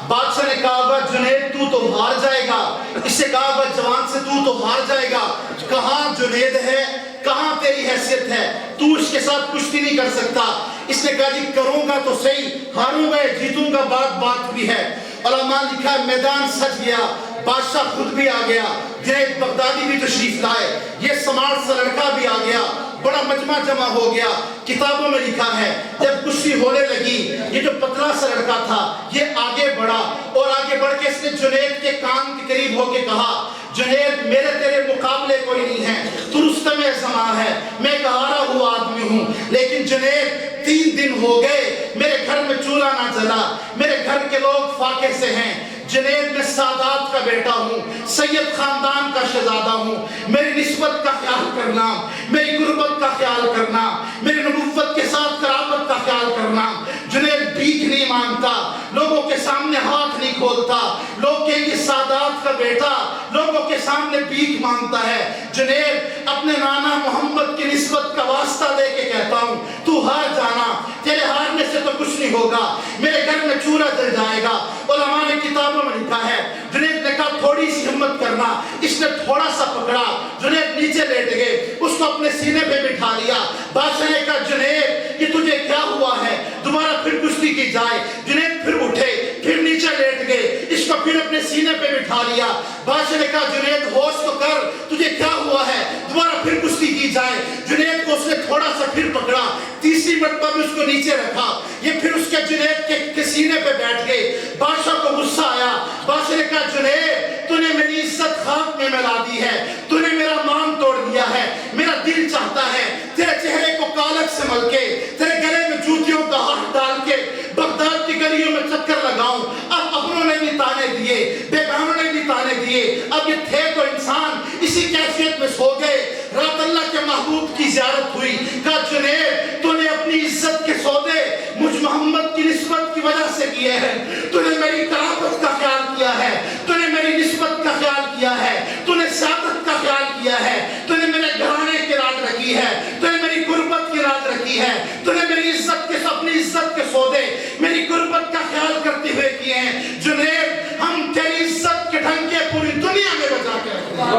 بادشاہ نے کہا ہوگا جنید تو ہار جائے گا، اس سے کہا ہوگا جوان سے تو ہار جائے گا، کہاں جنید ہے کہاں تیری حیثیت ہے، تو اس کے ساتھ کشتی نہیں کر سکتا۔ اس نے کہا جی کروں گا تو صحیح، ہاروں گا جیتوں گا بات بھی ہے۔ علماء لکھا ہے میدان سج گیا، بادشاہ خود بھی آ گیا، جنید بغدادی بھی تشریف لائے، یہ سمارٹ سا لڑکا بھی آ گیا، بڑا مجمع جمع ہو گیا۔ کتابوں میں لکھا ہے جب کشتی ہونے لگی یہ جو پتلا سا لڑکا تھا یہ آگے بڑھا اور آگے بڑھ کے اس نے جنید کے کان کے قریب ہو کے کہا جنید میرے تیرے مقابلے کوئی نہیں ہے، تو رستم زمان ہے، میں ایک ہارا ہوا آدمی ہوں، لیکن جنید 3 دن ہو گئے میرے گھر میں چولہا نہ جلا، میرے گھر کے لوگ فاقے سے ہیں، جنید میں سادات کا کا بیٹا ہوں, سید خاندان کا شہزادہ ہوں, میری نسبت کا خیال کرنا, میری غربت کا خیال کرنا, میری نبوت کے ساتھ قرابت کا خیال کرنا. جنید بھیک نہیں مانگتا, لوگوں کے سامنے ہاتھ نہیں کھولتا, لوگ کہیں گے سادات کا بیٹا لوگوں کے سامنے بھیک مانگتا ہے. جنید اپنے نانا محمد کی نسبت کا واسطہ دے کے کہتا ہوں, تو ہار جانا, تیرے ہارنے سے تو کچھ نہیں ہوگا, میرے گھر میں چورا جل جائے گا. علماء نے کتابوں میں لکھا ہے, جنید نے کہا تھوڑی سی ہمت کرنا, اس نے تھوڑا سا پکڑا, جنید نیچے لیٹ گئے, اس کو اپنے سینے پہ بٹھا لیا. بادشاہ نے کہا جنید یہ تجھے کیا ہوا ہے, دوبارہ پھر کشتی کی جائے. جنید پھر اٹھے, پھر نیچے لیٹ گئے, اس کو پھر اپنے سینے پہ بٹھا لیا. بادشاہ نے کہا جنید ہوش تو کر, تجھے کیا ہوا ہے, دوبارہ پھر کشتی کی جائے. جنید کو اس نے تھوڑا سا پھر پکڑا, تیسری مرتبہ بھی اس کو نیچے رکھا, یہ پھر اس کے جنید کے سینے پہ بیٹھ گئے. بادشاہ کو غصہ آیا, بادشاہ نے کہا جنید تو نے میری عزت خاک میں ملا دی ہے, تو نے میرا مان توڑ دیا ہے. میرا دل چاہتا ہے تیرے چہرے کو کالک سے مل کے, تیرے گلے میں جوتیوں کا ہاتھ ڈال کے بغداد کی گلیوں میں چکر لگاؤں. اب اپنوں نے بھی تانے دیے, بیگانوں نے بھی تانے دیے, اب یہ تھے تو انسان اسی کیفیت میں سو گئے. رات اللہ کے محبوب کی زیارت ہوئی, کہا جنید تو نے اپنی عزت کے سودے مجھ محمد کی نسبت کی وجہ سے کیے ہیں, تو نے میری قرابت کا خیال کیا ہے, تو نے میری نسبت کا خیال کیا ہے, تو نے سعادت کا خیال کیا ہے, تو نے میرے گھرانے کی راز رکھی ہے, تو نے میری غربت کی راز رکھی ہے, تو نے میری عزت کے اپنی عزت کے سودے میری غربت کا خیال کرتے ہوئے کیے ہیں. جنید ہم تیری عزت کے ڈھنکے پوری دنیا میں بچا کے رکھتے ہیں.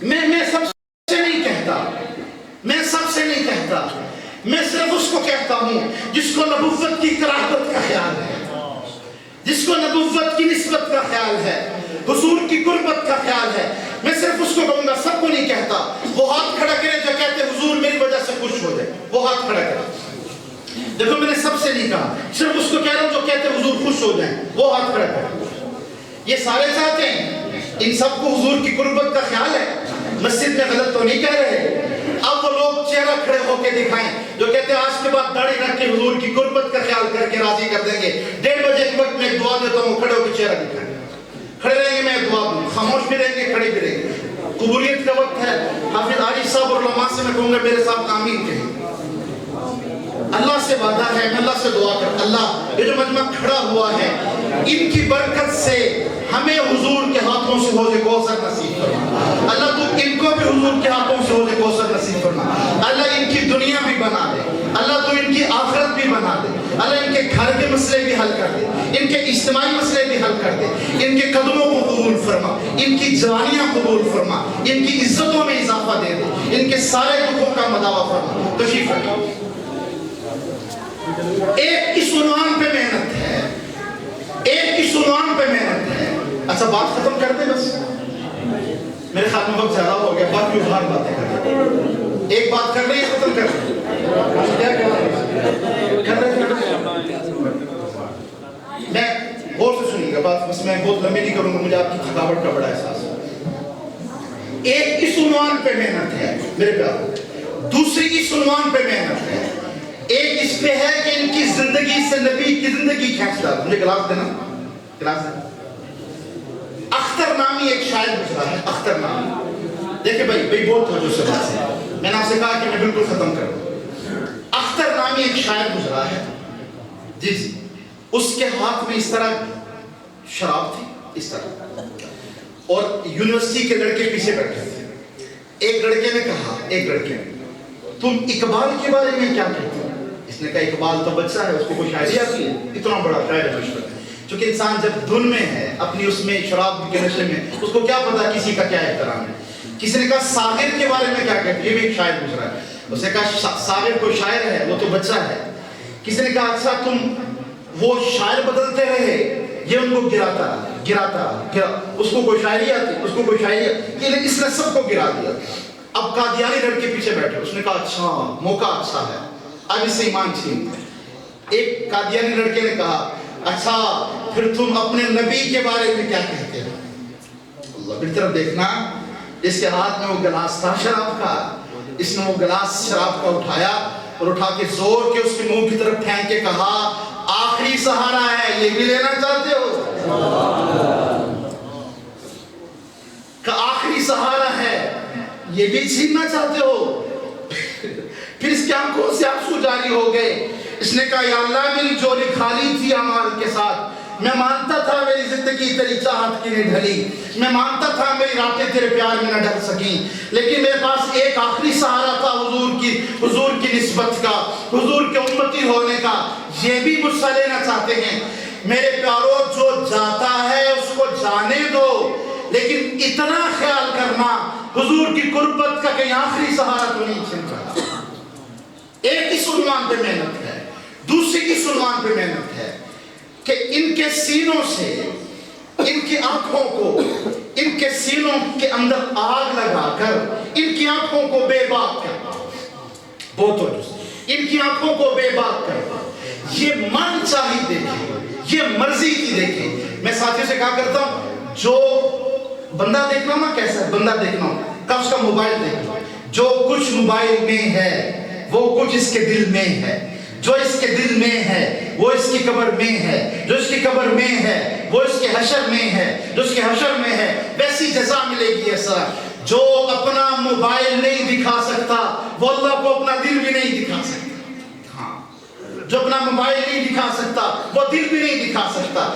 میں سب سے نہیں کہتا, میں سب سے نہیں کہتا, میں صرف اس کو کہتا ہوں جس کو نبوت کی قرابت کا خیال ہے, جس کو نبوت کی نسبت کا خیال ہے, حضور کی قربت کا خیال ہے. میں صرف اس کو کہوں گا, سب کو نہیں کہتا. وہ ہاتھ کھڑا کرے جو کہتے حضور میری وجہ سے خوش ہو جائے, وہ ہاتھ کھڑا کرے. دیکھو میں نے سب سے نہیں کہا, صرف اس کو کہہ رہا ہوں جو کہتے حضور خوش ہو جائیں, وہ ہاتھ کھڑا کرے. یہ سارے چاہتے ہیں, ان سب کو حضور کی قربت کا خیال ہے, مسجد میں غلط تو نہیں کہہ رہے. اب وہ لوگ چہرہ کھڑے ہو کے دکھائیں جو کہتے ہیں آج کے بعد داڑھی رکھ کے حضور کی قربت کا خیال کر کے راضی کر دیں گے. 1:30 بجے کے وقت میں ایک دعا دیتا ہوں, کھڑے ہو کے چہرہ دکھائیں. کھڑے رہیں گے, میں ایک دعا دوں, خاموش بھی رہیں گے, کھڑے بھی رہیں گے. قبولیت کا وقت ہے. حافظ عارف صاحب اور علماء سے میں کہوں گا میرے ساتھ آمین کہیں. اللہ سے وعدہ ہے, میں اللہ سے دعا کر, اللہ یہ جو مجمع کھڑا ہوا ہے ان کی برکت سے ہمیں حضور کے ہاتھوں سے حوض کوثر نصیب فرما. اللہ تو ان کو بھی حضور کے ہاتھوں سے حوض کوثر نصیب فرما. اللہ ان کی دنیا بھی بنا دے, اللہ تو ان کی آخرت بھی بنا دے. اللہ ان کے گھر کے مسئلے بھی حل کر دے, ان کے اجتماعی مسئلے بھی حل کر دے. ان کے قدموں کو قبول فرما, ان کی جوانیاں قبول فرما, ان کی عزتوں میں اضافہ دے دے, ان کے سارے دکھوں کا مداوع فرما. تشریف رکھیں. ایک اس عنوان پہ محنت ہے, ایک اس عنوان پہ محنت ہے. اچھا بات ختم کر دیں بس, میرے خیال میں وقت زیادہ ہو گیا, باقی ادھار باتیں کر رہے ہیں. ایک بات کر رہے ہیں, ختم کر رہے ہیں. کیا کر رہے ہیں, میں غور سے سنیے گا بات, بس میں بہت لمبی نہیں کروں گا, مجھے آپ کی تھکاوٹ کا بڑا احساس ہے. ایک اس عنوان پہ محنت ہے میرے پیارو, دوسری اس عنوان پہ محنت ہے. ایک اس پہ ہے کہ ان کی زندگی سے نبی کی زندگی کھینچ ڈالو. مجھے گلاس دینا, گلاس دینا. اختر نامی ایک شاعر گزرا ہے, اختر نامی. دیکھیں بھائی بہت توجہ سے بات ہے, میں نے آپ سے کہا کہ میں بالکل ختم کروں. اختر نامی ایک شاعر گزرا ہے, جی جی, اس کے ہاتھ میں اس طرح شراب تھی, اس طرح, اور یونیورسٹی کے لڑکے پیچھے بیٹھے تھے. ایک لڑکے نے کہا, ایک لڑکے نے, تم اقبال کے بارے میں کیا کہتے ہو؟ اس نے کہا اقبال تو بچہ ہے, اس کو کوئی شاعری آتی ہے, اتنا بڑا شاعر ہے مشکل ہے. چونکہ انسان جب دھن میں ہے, اپنی اس میں شراب کے نشے میں, اس کو کیا پتا کسی کا کیا احترام ہے. کسی نے کہا ساغر کے بارے میں کیا کہتے ہیں, یہ بھی ایک شاعر گزرا ہے. اس نے کہا ساغر کوئی شاعر ہے, وہ تو بچہ ہے. کسی نے کہا اچھا تم وہ شاعر بدلتے رہے, یہ ان کو گراتا اس کو کوئی شاعری آتی, اس کو کوئی شاعری آتی, اس نے سب کو گرا دیا. اب قادیانی لڑکے پیچھے بیٹھے, اس نے کہا اچھا موقع اچھا ہے, اب اس سے ایمان چھینتے. ایک قادیانی لڑکے نے کہا اچھا پھر تم اپنے نبی کے بارے میں کیا کہتے ہو؟ اللہ کی طرف دیکھنا, اس کے ہاتھ میں وہ گلاس تھا شراب کا, اس نے وہ گلاس شراب کا اٹھایا اور اٹھا کے زور کے اس کے منہ کی طرف پھینک کے کہا آخری سہارا ہے, یہ بھی لینا چاہتے ہو؟ کا آخری سہارا ہے، یہ بھی چھیننا چاہتے ہو؟ پھر اس کی آنکھوں سے آنسو جاری ہو گئے. اس نے کہا یا اللہ میری جولی خالی تھی اعمال کے ساتھ، میں مانتا تھا میری زندگی تیری چاہت کی نہیں ڈھلی، میں مانتا تھا میری راتیں تیرے پیار میں نہ ڈھل سکیں، لیکن میرے پاس ایک آخری سہارا تھا حضور کی نسبت کا، حضور کے امتی ہونے کا. یہ بھی مجھ سے لینا چاہتے ہیں. میرے پیارو جو جاتا ہے اس کو جانے دو، لیکن اتنا خیال کرنا حضور کی قربت کا کہیں آخری سہارا تو نہیں چھن رہا. ایک ہی عنوان پہ محنت ہے، دوسری کی عنوان پہ محنت ہے کہ ان کے سینوں سے، ان کی آنکھوں کو، ان کے سینوں کے اندر آگ لگا کر ان کی آنکھوں کو بے باک کرنا. ان کی آنکھوں کو بے باک کرنا. یہ من چاہی دیکھیں، یہ مرضی کی دیکھیں. میں ساتھیوں سے کہا کرتا ہوں جو بندہ دیکھنا نا کیسا ہے، بندہ دیکھنا کب اس کا موبائل دیکھنا. جو کچھ موبائل میں ہے وہ کچھ اس کے دل میں ہے. جو اس کے دل میں ہے وہ اس کی قبر میں ہے. جو اس کی قبر میں ہے وہ اس کے حشر میں ہے. جو اس کے حشر میں ہے ویسی جزا ملے گی. ایسا جو اپنا موبائل نہیں دکھا سکتا وہ اللہ کو اپنا دل بھی نہیں دکھا سکتا. ہاں، جو اپنا موبائل نہیں دکھا سکتا وہ دل بھی نہیں دکھا سکتا.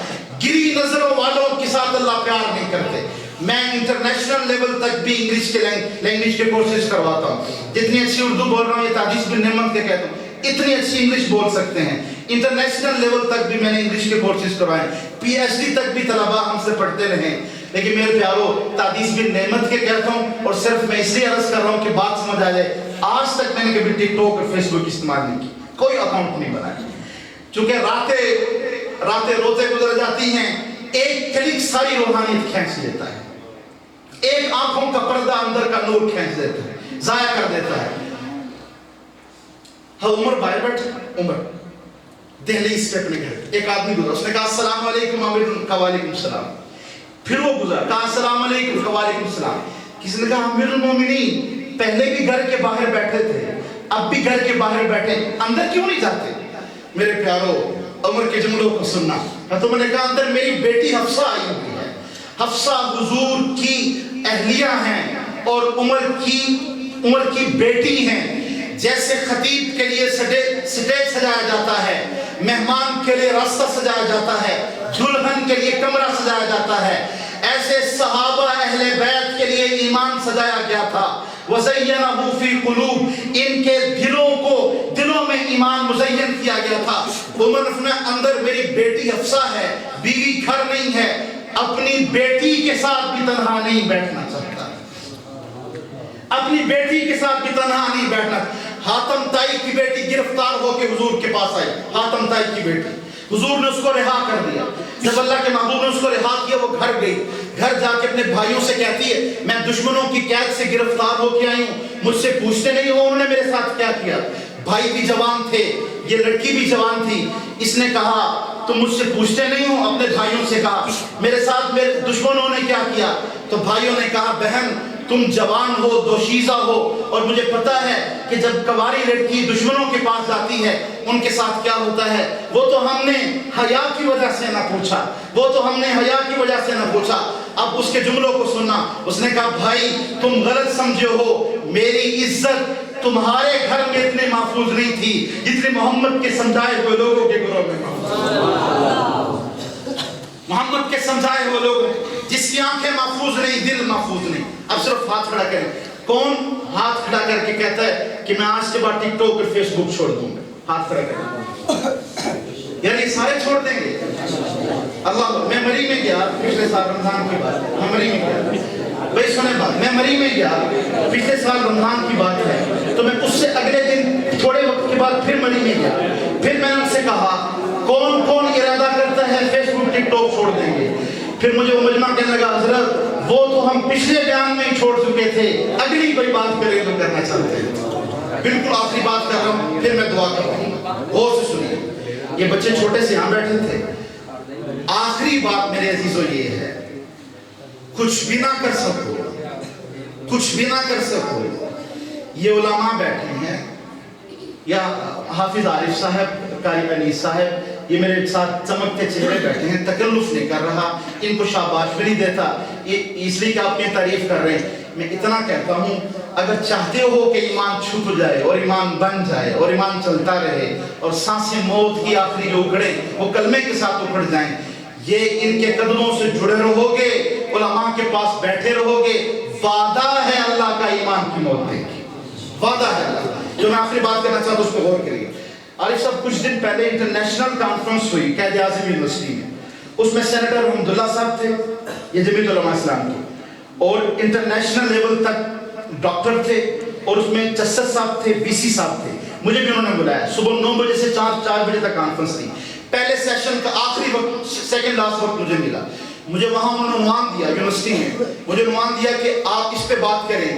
گری نظروں والوں کے ساتھ اللہ پیار نہیں کرتے. میں انٹرنیشنل لیول تک بھی انگلش کے لینگویج کے کورسز کرواتا ہوں. جتنی اچھی اردو بول رہا ہوں یہ تعجیز بن نعمت کے کہتا ہوں، اتنی اچھی انگلش بول سکتے ہیں. انٹرنیشنل لیول تک بھی میں نے انگلش کے کورسز کروائے. پی ایچ ڈی تک بھی طلباء ہم سے پڑھتے رہے. لیکن میرے پیارو تعجیز بن نعمت کے کہتا ہوں، اور صرف میں اس لیے عرض کر رہا ہوں کہ بات سمجھ آ جائے. آج تک میں نے کبھی ٹک ٹاک اور فیس بک استعمال نہیں کی، کوئی اکاؤنٹ نہیں بنایا. چونکہ راتیں روتے گزر جاتی ہیں. ایک کلک ساری روحانیت کھینچ لیتا ہے، ایک آنکھوں کا پردہ اندر کا نور کھینچ دیتا ہے، ضائع کر دیتا ہے. ہاں عمر باہر بیٹھے، عمر دہلی اس پہ اپنے گھر ایک آدمی گزرا. اس نے کہا السلام علیکم. عامر کا وعلیکم السلام. پھر وہ گزرا، کہا السلام علیکم کا وعلیکم السلام. کسی نے کہا امیر المومنین پہلے بھی گھر کے باہر بیٹھے تھے، اب بھی گھر کے باہر بیٹھے، اندر کیوں نہیں جاتے؟ میرے پیارو عمر کے جملوں کو سننا. تو میں نے کہا اندر میری بیٹی حفصہ آئی ہوئی ہے. حفصہ حضور کی اہلیہ ہیں اور عمر کی بیٹی ہیں. جیسے خطیب کے لیے سٹیج سجایا جاتا ہے، مہمان کے لیے راستہ سجایا جاتا ہے، دلہن کے لیے کمرہ سجایا جاتا ہے، ایسے صحابہ اہل بیت کے لیے ایمان سجایا گیا تھا. وَزَيَّنَهُ فِي قُلُوبِ، ان کے دلوں میں ایمان مزین کیا گیا تھا. عمر نے اندر میری بیٹی حفصہ ہے، بیوی گھر نہیں ہے، اپنی بیٹی کے ساتھ بھی تنہا نہیں بیٹھنا چاہتا. اپنی بیٹی کے ساتھ بھی تنہا نہیں بیٹھنا. حاتم طائی کی بیٹی گرفتار ہو کے حضور کے پاس آئی. حاتم طائی کی بیٹی، حضور نے اس کو رہا کر دیا. جب اللہ کے محبوب نے اس کو رہا کیا وہ گھر گئی. گھر جا کے اپنے بھائیوں سے کہتی ہے میں دشمنوں کی قید سے گرفتار ہو کے آئی ہوں، مجھ سے پوچھتے نہیں ہو انہوں نے میرے ساتھ کیا کیا. بھائی بھی جوان تھے، یہ لڑکی بھی جوان تھی. اس نے کہا تم مجھ سے پوچھتے نہیں ہو؟ اپنے بھائیوں سے کہا میرے ساتھ میرے دشمنوں نے کیا کیا. تو بھائیوں نے کہا بہن تم جوان ہو، دوشیزہ ہو، اور مجھے پتا ہے کہ جب کواری لڑکی دشمنوں کے پاس جاتی ہے ان کے ساتھ کیا ہوتا ہے. وہ تو ہم نے حیا کی وجہ سے نہ پوچھا، وہ تو ہم نے حیا کی وجہ سے نہ پوچھا. اب اس کے جملوں کو سننا. اس نے کہا بھائی تم غلط سمجھے ہو، میری عزت تمہارے گھر میں اتنے محفوظ نہیں تھی جتنے محمد کے سمجھائے ہوئے لوگوں کے گھروں میں محفوظ. محمد کے سمجھائے ہوئے لوگ جس کی آنکھیں محفوظ نہیں، دل محفوظ نہیں. اب صرف ہاتھ کھڑا کریں. کون ہاتھ کھڑا کر کے کہتا ہے کہ میں آج کے بعد ٹک ٹاک اور فیس بک چھوڑ دوں گا؟ ہاتھ کھڑا کریں. یعنی سارے چھوڑ دیں گے؟ اللہ. میں مری میں گیا پچھلے سال رمضان کی بات، میں مری میں گیا بھائی سنیں بات، میں مری میں گیا پچھلے سال رمضان کی بات ہے. تو میں اس سے اگلے دن تھوڑے وقت کے بعد پھر مری میں گیا. پھر میں نے ان سے کہا کون کون ارادہ کرتا ہے فیس بک ٹک ٹاک چھوڑ دیں گے؟ پھر مجھے وہ مجمع کہنے لگا حضرت وہ تو ہم پچھلے بیان میں ہی چھوڑ چکے تھے، اگلی کوئی بات کریں تو کرنا چاہتے ہیں. بالکل آخری بات کر رہا ہوں پھر میں دعا کر رہا ہوں، غور سے سنیے. یہ بچے چھوٹے سے یہاں بیٹھے تھے. آخری بات میرے عزیزو یہ ہے، کچھ بھی نہ کر سکو، کچھ بھی نہ کر سکو. یہ علماء بیٹھے ہیں یا حافظ عارف صاحب، قاری انیس صاحب، یہ میرے ساتھ چمکتے چہرے بیٹھے ہیں، تکلف نہیں کر رہا، ان کو شاباش بھی نہیں دیتا، یہ اس لیے کہ آپ کی تعریف کر رہے ہیں۔ میں اتنا کہتا ہوں، اگر چاہتے ہو کہ ایمان چھپ جائے اور ایمان بن جائے اور ایمان چلتا رہے اور سانسیں موت کی آخری جو اکھڑے وہ کلمے کے ساتھ اکھڑ جائیں، یہ ان کے قدموں سے جڑے رہو گے، علماء کے پاس بیٹھے رہو گے، وعدہ ہے اللہ کا ایمان کی موت دے گی، وعدہ ہے اللہ کا۔ جو میں آخری بات کرنا چاہتا ہوں اس پہ غور کریے۔ عارف صاحب کچھ دن پہلے انٹرنیشنل کانفرنس ہوئی قائد اعظم یونیورسٹی میں، اس میں سینیٹر حمداللہ صاحب تھے، یہ جمعیت علماء اسلام کی، اور انٹرنیشنل لیول تک ڈاکٹر تھے، اور اس میں جسٹس صاحب تھے، وی سی صاحب تھے، مجھے بھی انہوں نے بلایا، صبح 9 بجے سے 4 بجے تک کانفرنس تھی۔ پہلے سیشن کا آخری وقت، سیکنڈ لاسٹ وقت مجھے ملا، مجھے وہاں انہوں نے عنوان دیا، یونیورسٹی میں مجھے عنوان دیا کہ آپ اس پہ بات کریں